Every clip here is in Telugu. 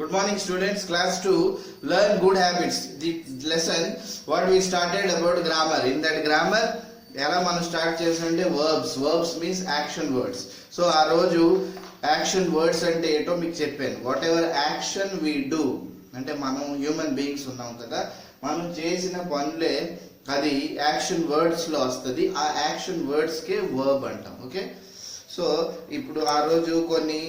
Good morning students, class 2, learn good habits. The lesson what we started about grammar. In that grammar, ఎలా మనం స్టార్ట్ చేసామంటే verbs means action words. So ఆ రోజు యాక్షన్ వర్డ్స్ అంటే ఏంటో మీకు చెప్పాను. Whatever action we do, అంటే మనం హ్యూమన్ బీయింగ్స్ ఉన్నాం కదా, మనం చేసిన పనులే అది యాక్షన్ వర్డ్స్ లో వస్తుంది. ఆ యాక్షన్ వర్డ్స్ కే వర్బ్ అంటాం. ఓకే, సో ఇప్పుడు ఆ రోజు కొన్ని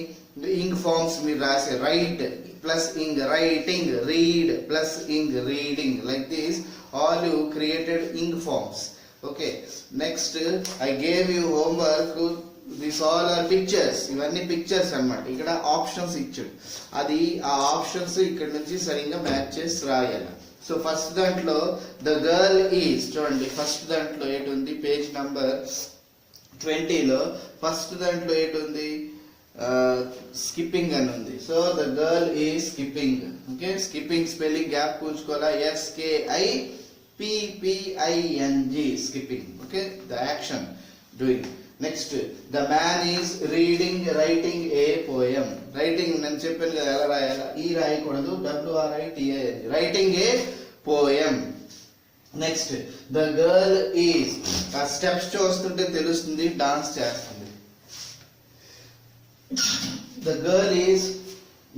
ఇంగ్ ఫార్మ్స్ మీరు రాసే, write plus ing writing, read plus ing reading, like this all you created ing forms. Okay, next I gave you homework. This all are pictures. ఇవన్నీ పిక్చర్స్ అన్నమాట. ఇక్కడ ఆప్షన్స్ ఇచ్చాడు, అది ఆ ఆప్షన్స్ ఇక్కడ నుంచి సరిగ్గా మ్యాచ్ చేసి రాయాలి. సో ఫస్ట్ దాంట్లో ద గర్ల్ ఈజ్, చూడండి ఫస్ట్ దాంట్లో ఏటుంది, పేజ్ నంబర్ 20లో ఫస్ట్ దాంట్లో ఏటుంది, స్కిప్పింగ్ అని ఉంది. So the girl is skipping. Okay, skipping spelling gap పూంచుకోవాలా, SKIPPING, skipping. Okay, the action doing. Next the man is reading, writing a poem. Writing నేను చెప్పాను కదా ఎలా రాయాలా, ఈ రాయకూడదు, WRITING, writing a poem. Next the girl is, ఆ స్టెప్స్ చూస్తుంటే తెలుస్తుంది డాన్స్ చేస్తుంది. The girl is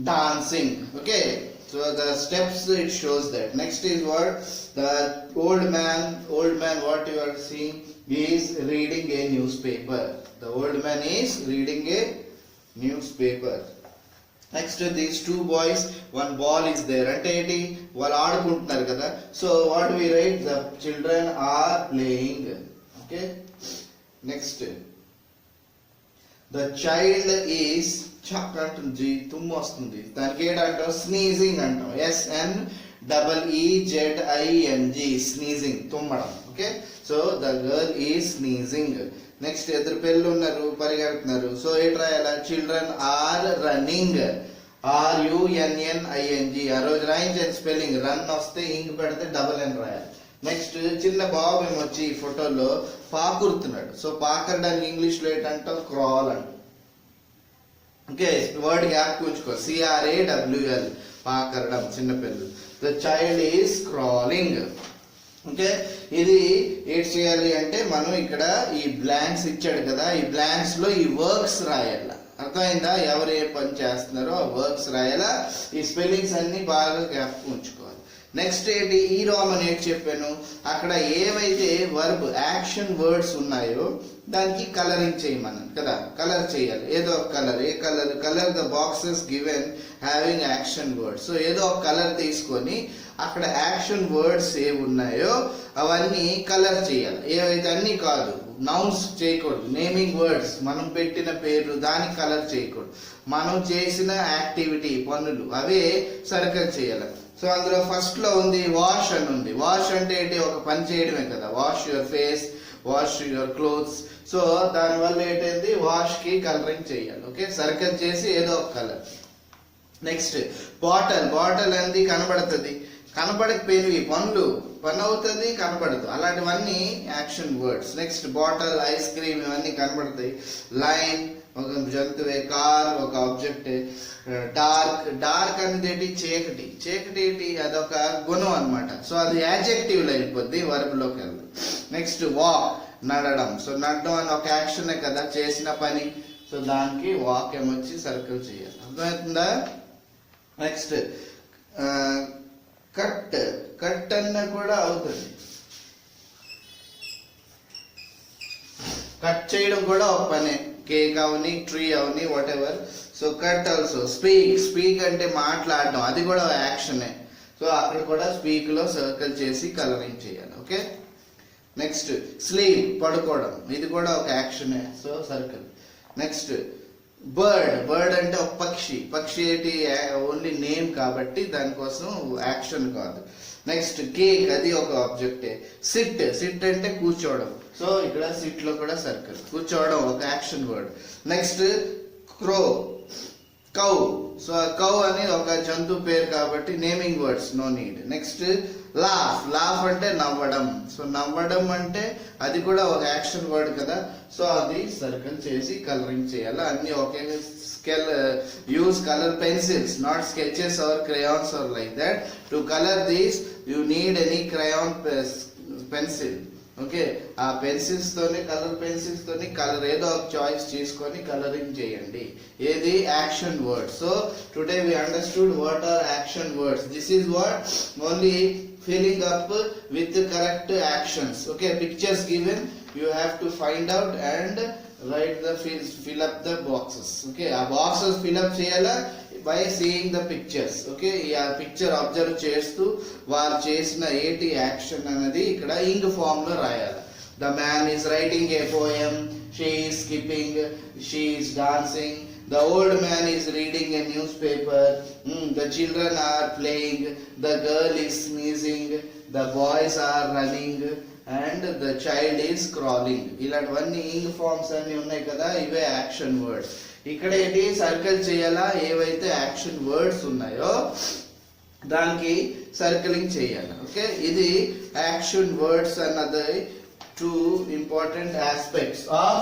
dancing. Okay, so the steps it shows that. Next is what, the old man what you are seeing is reading a newspaper. The old man is reading a newspaper. Next these two boys, one ball is there, అంటే ఏంటి, వాళ్ళు ఆడుకుంటున్నారు కదా. So what we write, the children are playing. Okay, next the child is, చక్ అంటుంది, తుమ్ము వస్తుంది, దానికి ఏంటంటాం, స్నీజింగ్ అంటాం, SNEEZING, స్నీజింగ్, తుమ్మడం. Okay, so the girl is sneezing. Next ఇద్దరు పిల్లలు ఉన్నారు, పరిగెడుతున్నారు. సో ఏంటి రాయాలా, చిల్డ్రన్ ఆర్ రన్నింగ్, RUNNING. ఆ రోజు రాయించండి స్పెల్లింగ్, రన్ వస్తే ఇంగ్ పెడితే N రాయాలి. నెక్స్ట్ చిన్న బాబు ఏమొచ్చి ఈ ఫోటోలో పాకురుతున్నాడు. సో పాకరడానికి ఇంగ్లీష్ లో ఏంటంటాం, క్రాల్ అంట. ఓకే, వర్డ్ గ్యాప్ ఉంచుకో, CRAWL, పాకరడం, చిన్నపిల్లలు. The child is crawling. Okay, ఇది ఏం చేయాలి అంటే మనం ఇక్కడ ఈ బ్లాంక్స్ ఇచ్చాడు కదా, ఈ బ్లాంక్స్ లో ఈ వర్క్స్ రాయాల. అర్థమైందా, ఎవరు ఏ పని చేస్తున్నారో ఆ వర్క్స్ రాయాలా. ఈ స్పెల్లింగ్స్ అన్ని బాగా గ్యాప్ ఉంచుకోవాలి. నెక్స్ట్ ఏంటి, ఈ రోమన్ ఏంటి చెప్పాను, అక్కడ ఏవైతే వర్బ్ యాక్షన్ వర్డ్స్ ఉన్నాయో దానికి కలరింగ్ చేయమన్నాను కదా, కలర్ చేయాలి. ఏదో ఒక colour, A colour, colour the boxes given having action words. So ఏదో ఒక కలర్ తీసుకొని అక్కడ యాక్షన్ వర్డ్స్ ఏవి ఉన్నాయో అవన్నీ కలర్ చేయాలి. ఏవైతే అన్ని కాదు, నౌన్స్ చేయకూడదు, నేమింగ్ వర్డ్స్, మనం పెట్టిన పేర్లు, దానికి కలర్ చేయకూడదు. మనం చేసిన యాక్టివిటీ, పనులు, అవే సర్కిల్ చేయాలి. సో అందులో ఫస్ట్ లో ఉంది వాష్ అని ఉంది. వాష్ అంటే ఏంటి, ఒక పని చేయడమే కదా, wash your face, wash your clothes. So దానివల్ల ఏంటంటే వాష్ కి కలరింగ్ చేయాలి. ఓకే, సర్కిల్ చేసి ఏదో ఒక కలర్. నెక్స్ట్ బాటల్, బాటల్ అనేది కనబడుతుంది, కనబడకపోయినవి పనులు, పని అవుతుంది, కనబడదు, అలాంటివన్నీ action words. Next bottle, ice cream, ఇవన్నీ కనబడతాయి. లైన్ ఒక జంతువే, కార్ ఒక ఆబ్జెక్ట్. డార్క్, డార్క్ అనేది ఏంటి, చీకటి, చీకటి ఏంటి, అదొక గుణం అన్నమాట. సో అది యాడ్జెక్టివ్ లో వెళ్ళిపోద్ది, వర్బ్ లోకి వెళ్ళదు. నెక్స్ట్ వాక్, నడడం. సో నడడం అని ఒక యాక్షనే కదా, చేసిన పని. సో దానికి వాక్ ఏమొచ్చి సర్కిల్ చేయాలి. అర్థమవుతుందా? నెక్స్ట్ కట్, కట్ అన్న కూడా అవుతుంది, కట్ చేయడం కూడా ఒక పనే, cake Avani, tree Avani, what ever. So cut also. Speak, speak అంటే మాట్లాడడం, అది కూడా యాక్షనే. సో అక్కడ కూడా స్పీక్ లో సర్కిల్ చేసి కలరింగ్ చేయాలి. ఓకే, నెక్స్ట్ స్లీప్, పడుకోవడం, ఇది కూడా ఒక యాక్షనే. So circle. Next bird, bird అంటే ఒక పక్షి, పక్షి ఏంటి, ఓన్లీ నేమ్ కాబట్టి దానికోసం యాక్షన్ కాదు. నెక్స్ట్ కేక్, అది ఒక ఆబ్జెక్టే. సిట్, సిట్ అంటే కూర్చోవడం. సో ఇక్కడ సిట్ లో కూడా సర్కిల్, కూర్చోవడం ఒక action word. Next crow, cow. So cow అనేది ఒక జంతు పేరు కాబట్టి naming words, no need. Next laugh. Laugh అంటే నవ్వడం. సో నవ్వడం అంటే అది కూడా ఒక యాక్షన్ వర్డ్ కదా. సో అది సర్కిల్ చేసి కలరింగ్ చేయాలి. అన్ని ఒకే స్కెల్. Use colour pencils, not sketches or crayons or like that. To colour these you need any crayon pencil. Okay, ఆ పెన్సిల్స్ తోని, కలర్ పెన్సిల్స్ తోని కలర్ ఏదో ఒక చాయిస్ చేసుకొని కలరింగ్ చేయండి. ఏది? Action words. So today we understood what are action words. This is what only filling up with the correct actions. Okay, pictures given, you have to find out and write the fill up the boxes. Okay, ఆ boxes fill up చేయాలా by seeing the pictures. Okay, ఆ పిక్చర్ అబ్జర్వ్ చేస్తూ వారు చేసిన ఏటి యాక్షన్ అనేది ఇక్కడ ఇంగ్ ఫామ్ లో రాయాలి. The man is writing a poem, she is skipping, she is dancing, the old man is reading a newspaper, the children are playing, the girl is sneezing, the boys are running and the child is crawling. ఇలాంటివన్నీ ఇంగ్ ఫార్మ్స్ అన్ని ఉన్నాయి కదా, ఇవే యాక్షన్ వర్డ్స్. ఇక్కడ ఏంటి? సర్కిల్ చేయాలా, ఏవైతే యాక్షన్ వర్డ్స్ ఉన్నాయో దానికి సర్కిలింగ్ చేయాలి. ఓకే, ఇది యాక్షన్ వర్డ్స్ అన్నది two important aspects of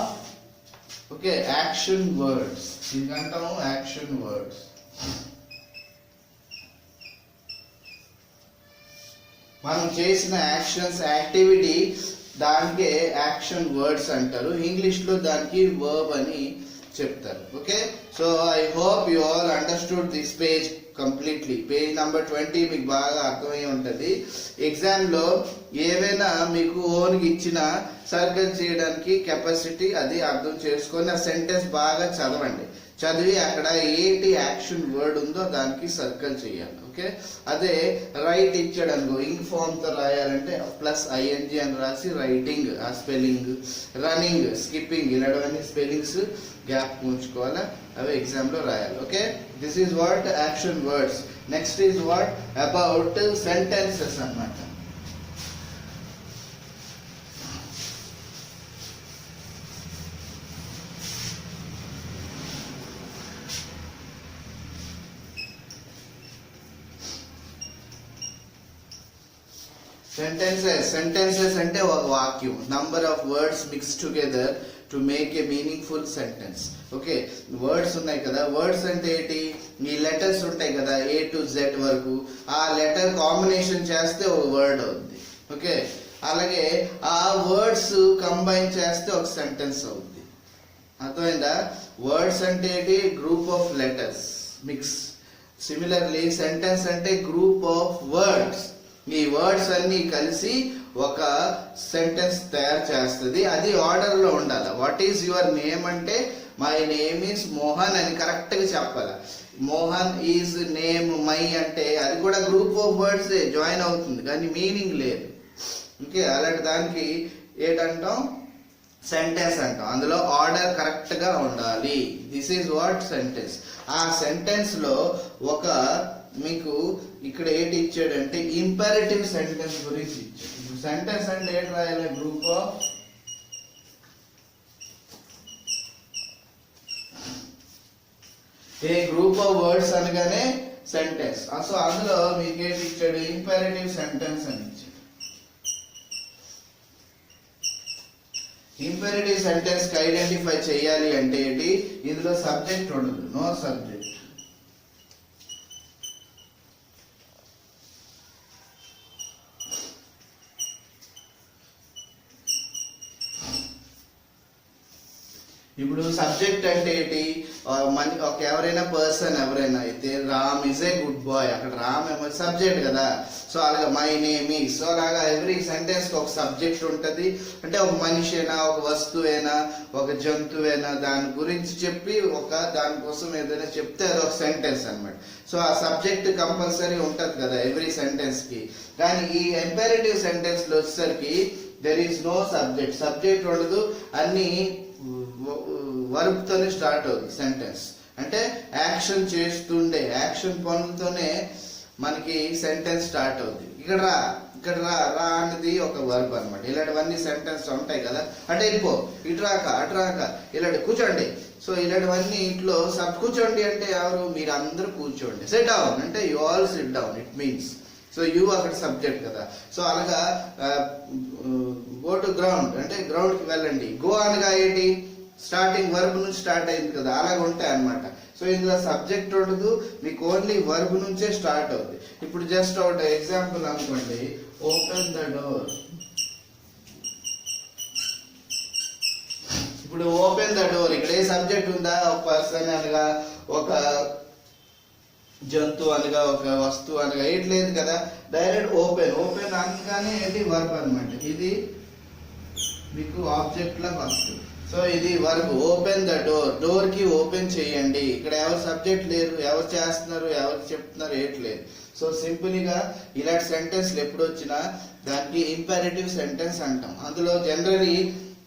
action words. ఇదంటాము యాక్షన్ వర్డ్స్. మనం చేసిన యాక్షన్స్, యాక్టివిటీ, దానికే యాక్షన్ వర్డ్స్ అంటారు. ఇంగ్లీష్ లో దానికి వర్బ్ అని చెప్తారు. Okay, so I hope you all understood this page completely. Page number 20 మీకు బాగా అర్థమై ఉంటుంది. ఎగ్జామ్ లో ఏవైనా మీకు ఓన్గా ఇచ్చిన సర్కిల్ చేయడానికి కెపాసిటీ అది అర్థం చేసుకొని ఆ సెంటెన్స్ బాగా చదవండి. చదివి అక్కడ ఏంటి యాక్షన్ వర్డ్ ఉందో దానికి సర్కిల్ చేయాలి. ఓకే, అదే రైట్ ఇచ్చాడు అనుకో, ఇంగ్ ఫామ్ తో రాయాలంటే ప్లస్ ఐఎన్జి అని రాసి రైటింగ్, ఆ స్పెల్లింగ్, రన్నింగ్, స్కిప్పింగ్, ఇలాంటివన్నీ స్పెల్లింగ్స్ గ్యాప్ ఉంచుకోవాలా, అవి ఎగ్జామ్ లో రాయాలి. Okay, this is what action words. Next is what about sentences అన్నమాట. సెంటెన్సెస్ అంటే ఒక వాక్యం, number of words mix together to make a meaningful sentence. Okay, words ఉన్నాయి కదా, వర్డ్స్ అంటే ఏంటి? ఈ లెటర్స్ ఉంటాయి కదా, A to Z వరకు, ఆ లెటర్ కాంబినేషన్ చేస్తే ఒక వర్డ్ అవుతుంది. ఓకే, అలాగే ఆ వర్డ్స్ కంబైన్ చేస్తే ఒక సెంటెన్స్ అవుతుంది. అర్థమైందా? వర్డ్స్ అంటే ఏంటి? Group of letters mix. Similarly sentence అంటే గ్రూప్ ఆఫ్ వర్డ్స్. ఈ వర్డ్స్ అన్ని కలిసి ఒక సెంటెన్స్ తయారు చేస్తుంది. అది ఆర్డర్ లో ఉండాలి. వాట్ ఈస్ యువర్ నేమ్ అంటే మై నేమ్ ఈస్ మోహన్ అని కరెక్ట్ గా చెప్పాలి. మోహన్ ఈజ్ నేమ్ మై అంటే అది కూడా గ్రూప్ ఆఫ్ వర్డ్స్ జాయిన్ అవుతుంది, కానీ మీనింగ్ లేదు. ఓకే, అలాంటి దానికి ఏంటంటాం? సెంటెన్స్ అంటాం. అందులో ఆర్డర్ కరెక్ట్ గా ఉండాలి. This is what sentence. ఆ సెంటెన్స్ లో ఒక మీకు ఇక్కడ ఏంటి ఇచ్చాడంటే ఇంపరేటివ్ సెంటెన్స్ గురించి ఇచ్చాడు. సెంటెన్స్ అంటే ఏంటి రాయాలి? Group of group of words అనగానే సెంటెన్స్. సో అందులో మీకు ఏంటి ఇచ్చాడు? ఇంపరేటివ్ సెంటెన్స్ అని ఇచ్చాడు. ఇంపరేటివ్ సెంటెన్స్ కి ఐడెంటిఫై చేయాలి అంటే ఏంటి? ఇందులో సబ్జెక్ట్ ఉండదు, నో సబ్జెక్ట్. ఇప్పుడు సబ్జెక్ట్ అంటే ఏంటి? ఎవరైనా పర్సన్ ఎవరైనా అయితే Ram is a good boy, అక్కడ రామ్ ఏమో సబ్జెక్ట్ కదా. సో అలాగే మై నేమ్ ఈజ్. సో అలాగా ఎవ్రీ సెంటెన్స్ కి ఒక సబ్జెక్ట్ ఉంటుంది. అంటే ఒక మనిషి అయినా, ఒక వస్తువైనా, ఒక జంతువైనా దాని గురించి చెప్పి దానికోసం ఏదైనా చెప్తే అది ఒక సెంటెన్స్ అన్నమాట. సో ఆ సబ్జెక్ట్ కంపల్సరీ ఉంటది కదా ఎవ్రీ సెంటెన్స్ కి. కానీ ఈ ఇంపరేటివ్ సెంటెన్స్ లో వచ్చేసరికి there is no subject. Subject ఉండదు, అన్ని వర్బ్ తోనే స్టార్ట్ అవుతుంది సెంటెన్స్. అంటే యాక్షన్ చేస్తుండే యాక్షన్ పనులతోనే మనకి సెంటెన్స్ స్టార్ట్ అవుతుంది. ఇక్కడ రా అనేది ఒక వర్బ్ అన్నమాట. ఇలాంటివన్నీ సెంటెన్స్ ఉంటాయి కదా. అంటే వెళ్ళిపో, ఇటు రాక, అటు రాక, ఇలాంటి కూర్చోండి, సో ఇలాంటివన్నీ ఇంట్లో కూర్చోండి అంటే ఎవరు, మీరు అందరూ కూర్చోండి. సిట్ డౌన్ అంటే you all SIT down, it means. So you అక్కడ సబ్జెక్ట్ కదా. సో అలాగా గో టు గ్రౌండ్ అంటే గ్రౌండ్ కి వెళ్ళండి. గో అనగా ఏంటి, స్టార్టింగ్ వర్బ్ నుంచి స్టార్ట్ అయింది కదా, అలాగ ఉంటాయి అన్నమాట. సో ఇందులో సబ్జెక్ట్ ఉండదు, మీకు ఓన్లీ వర్బ్ నుంచే స్టార్ట్ అవుతుంది. ఇప్పుడు జస్ట్ ఒకటి ఎగ్జాంపుల్ అనుకోండి, ఓపెన్ ద డోర్. ఇప్పుడు ఓపెన్ ద డోర్, ఇక్కడ ఏ సబ్జెక్ట్ ఉందా, ఒక పర్సన్ అనగా, ఒక జంతువు అనగా, ఒక వస్తువు అనగా ఏట్ లేదు కదా. డైరెక్ట్ ఓపెన్, ఓపెన్ అనగానే ఏంటి వర్బ్ అనమాట. ఇది మీకు ఆబ్జెక్ట్ లా వస్తుంది. సో ఇది verb, open the door, door కి ఓపెన్ చేయండి. ఇక్కడ ఎవరు సబ్జెక్ట్ లేరు, ఎవరు చేస్తున్నారు, ఎవరు చెప్తున్నారు ఏట్లేదు. సో సింపుల్ గా ఇలాంటి సెంటెన్స్లు ఎప్పుడు వచ్చినా దానికి ఇంపారేటివ్ సెంటెన్స్ అంటాం. అందులో జనరలీ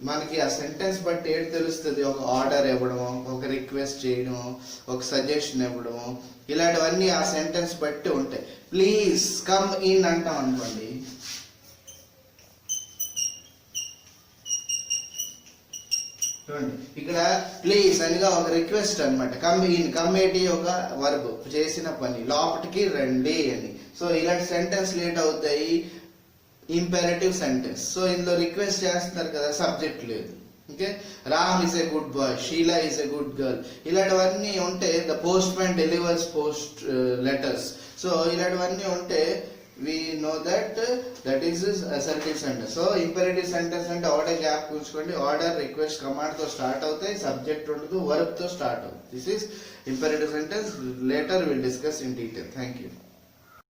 మనకి ఆ సెంటెన్స్ బట్టి ఏంటి తెలుస్తుంది, ఒక ఆర్డర్ ఇవ్వడము, ఒక రిక్వెస్ట్ చేయడము, ఒక సజెషన్ ఇవ్వడము, ఇలాంటివన్నీ ఆ సెంటెన్స్ బట్టి ఉంటాయి. ప్లీజ్ కమ్ ఇన్ అంటాం అనుకోండి, చూడండి ఇక్కడ ప్లీజ్ అనగా ఒక రిక్వెస్ట్ అనమాట. కమ్ ఇన్, కమ్ ఏంటి ఒక వర్బ్, చేసిన పని, లోపటికి రండి అని. సో ఇలాంటి సెంటెన్స్ లేట్ అవుతాయి ఇంపారేటివ్ సెంటెన్స్. సో ఇందులో రిక్వెస్ట్ చేస్తున్నారు కదా, సబ్జెక్ట్ లేదు. Okay, Ram is a good boy, Sheela is a good girl, ఇలాంటివన్నీ ఉంటే the postman delivers post letters. So ఇలాంటివన్నీ ఉంటే we know that is assertive sentence. So imperative sentence అంటే ఆర్డర్ గ్యాప్ ఉంచుకోండి. ఆర్డర్ రిక్వెస్ట్ కమాండ్ తో స్టార్ట్ అవుతాయి, సబ్జెక్ట్ ఉండదు, వర్బ్ తో స్టార్ట్ అవుతుంది. This is imperative sentence. Later we'll discuss in detail. Thank you.